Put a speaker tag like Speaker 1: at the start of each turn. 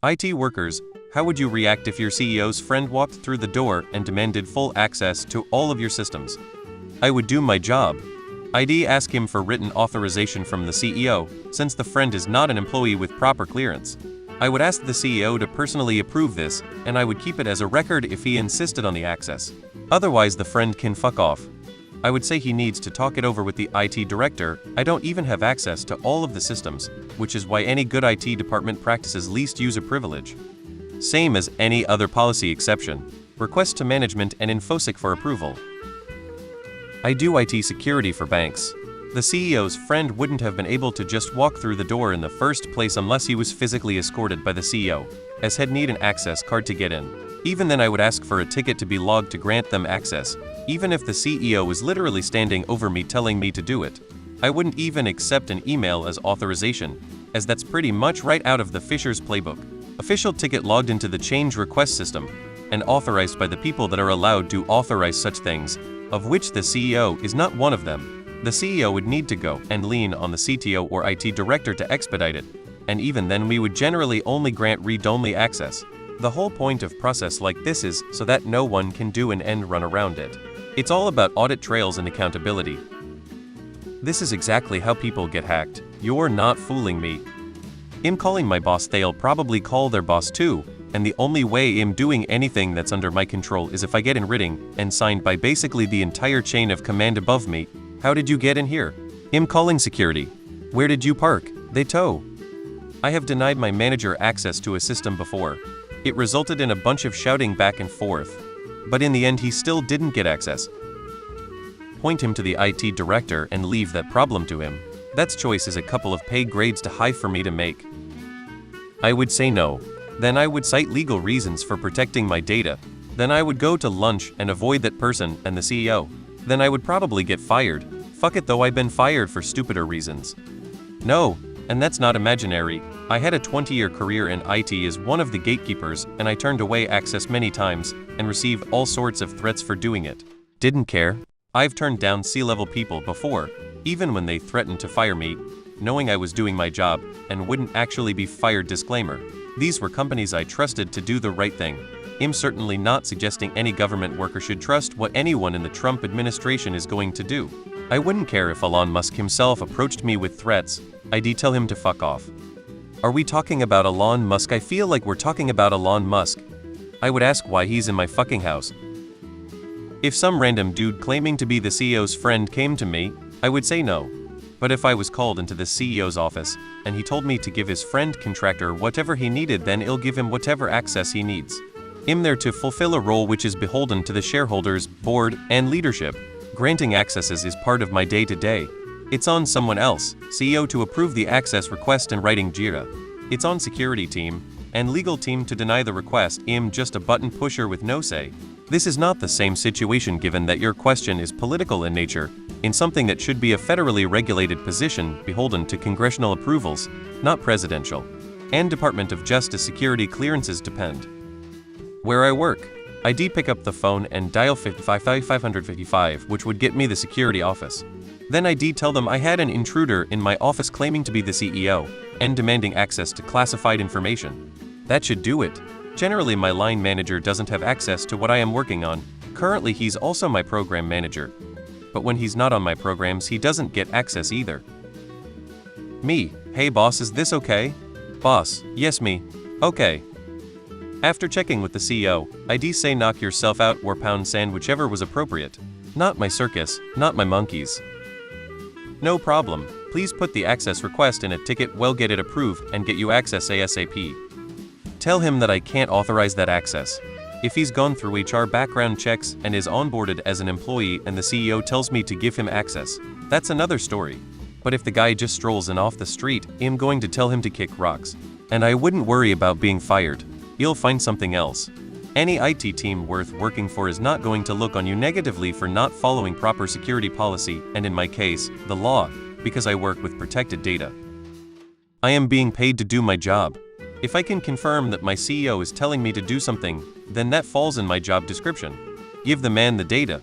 Speaker 1: IT workers, how would you react if your CEO's friend walked through the door and demanded full access to all of your systems? I would do my job. I'd ask him for written authorization from the CEO, since the friend is not an employee with proper clearance. I would ask the CEO to personally approve this, and I would keep it as a record if he insisted on the access. Otherwise, the friend can fuck off. I would say he needs to talk it over with the IT director. I don't even have access to all of the systems, which is why any good IT department practices least user privilege. Same as any other policy exception. Request to management and InfoSec for approval. I do IT security for banks. The CEO's friend wouldn't have been able to just walk through the door in the first place unless he was physically escorted by the CEO, as he'd need an access card to get in. Even then, I would ask for a ticket to be logged to grant them access, even if the CEO was literally standing over me telling me to do it. I wouldn't even accept an email as authorization, as that's pretty much right out of the Fisher's playbook. Official ticket logged into the change request system, and authorized by the people that are allowed to authorize such things, of which the CEO is not one of them. The CEO would need to go and lean on the CTO or IT director to expedite it, and even then we would generally only grant read-only access. The whole point of process like this is so that no one can do an end run around it. It's all about audit trails and accountability. This is exactly how people get hacked. You're not fooling me. I'm calling my boss, they'll probably call their boss too, and the only way I'm doing anything that's under my control is if I get in writing and signed by basically the entire chain of command above me. How did you get in here? I'm calling security. Where did you park? They tow. I have denied my manager access to a system before. It resulted in a bunch of shouting back and forth. But in the end, he still didn't get access. Point him to the IT director and leave that problem to him. That choice is a couple of pay grades too high for me to make. I would say no. Then I would cite legal reasons for protecting my data. Then I would go to lunch and avoid that person and the CEO. Then I would probably get fired. Fuck it though, I've been fired for stupider reasons. No, and that's not imaginary. I had a 20-year career in IT as one of the gatekeepers, and I turned away access many times and received all sorts of threats for doing it. Didn't care. I've turned down C-level people before, even when they threatened to fire me, knowing I was doing my job and wouldn't actually be fired. Disclaimer. These were companies I trusted to do the right thing. I'm certainly not suggesting any government worker should trust what anyone in the Trump administration is going to do. I wouldn't care if Elon Musk himself approached me with threats. I'd tell him to fuck off. Are we talking about Elon Musk? I feel like we're talking about Elon Musk. I would ask why he's in my fucking house. If some random dude claiming to be the CEO's friend came to me, I would say no. But if I was called into the CEO's office, and he told me to give his friend contractor whatever he needed, then I'll give him whatever access he needs. I'm there to fulfill a role which is beholden to the shareholders, board, and leadership. Granting accesses is part of my day-to-day. It's on someone else, CEO, to approve the access request and writing JIRA. It's on security team and legal team to deny the request. I'm just a button pusher with no say. This is not the same situation given that your question is political in nature, in something that should be a federally regulated position beholden to congressional approvals, not presidential. And Department of Justice security clearances depend. Where I work, I'd pick up the phone and dial 555, which would get me the security office. Then I'd tell them I had an intruder in my office claiming to be the CEO and demanding access to classified information. That should do it. Generally, my line manager doesn't have access to what I am working on. Currently, he's also my program manager. But when he's not on my programs, he doesn't get access either. Me, hey boss, is this okay? Boss, yes me. Okay. After checking with the CEO, I'd say knock yourself out or pound sand, whichever was appropriate. Not my circus, not my monkeys. No problem, please put the access request in a ticket, we'll get it approved and get you access ASAP. Tell him that I can't authorize that access. If he's gone through HR background checks and is onboarded as an employee and the CEO tells me to give him access, that's another story. But if the guy just strolls in off the street, I'm going to tell him to kick rocks. And I wouldn't worry about being fired. You'll find something else. Any IT team worth working for is not going to look on you negatively for not following proper security policy, and in my case, the law, because I work with protected data. I am being paid to do my job. If I can confirm that my CEO is telling me to do something, then that falls in my job description. Give the man the data,